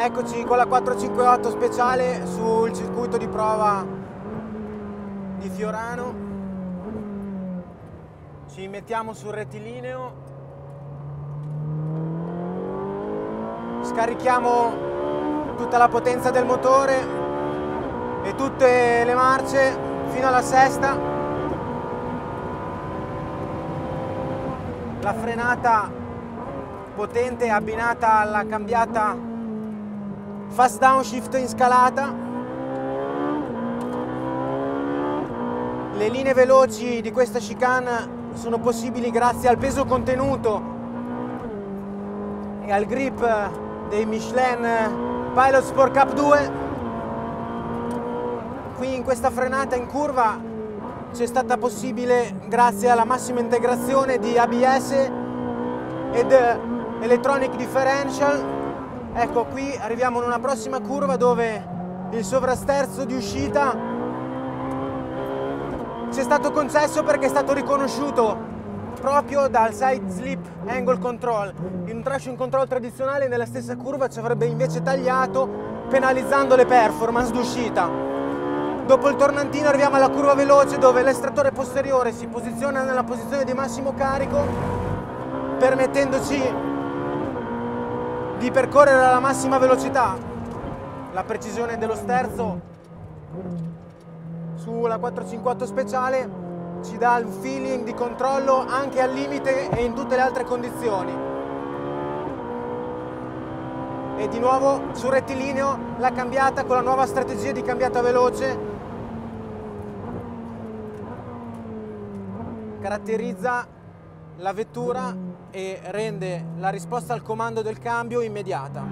Eccoci con la 458 speciale sul circuito di prova di Fiorano. Ci mettiamo sul rettilineo, scarichiamo tutta la potenza del motore e tutte le marce fino alla sesta. La frenata potente abbinata alla cambiata fast downshift in scalata. Le linee veloci di questa chicane sono possibili grazie al peso contenuto e al grip dei Michelin Pilot Sport Cup 2. Qui in questa frenata in curva c'è stata possibile grazie alla massima integrazione di ABS ed Electronic Differential. Ecco, qui arriviamo in una prossima curva dove il sovrasterzo di uscita ci è stato concesso perché è stato riconosciuto proprio dal Side Slip Angle Control. In un traction control tradizionale nella stessa curva ci avrebbe invece tagliato, penalizzando le performance d'uscita. Dopo il tornantino arriviamo alla curva veloce dove l'estrattore posteriore si posiziona nella posizione di massimo carico, permettendoci di percorrere alla massima velocità. La precisione dello sterzo sulla 458 speciale ci dà il feeling di controllo anche al limite e in tutte le altre condizioni. E di nuovo sul rettilineo la cambiata con la nuova strategia di cambiata veloce caratterizza la vettura e rende la risposta al comando del cambio immediata.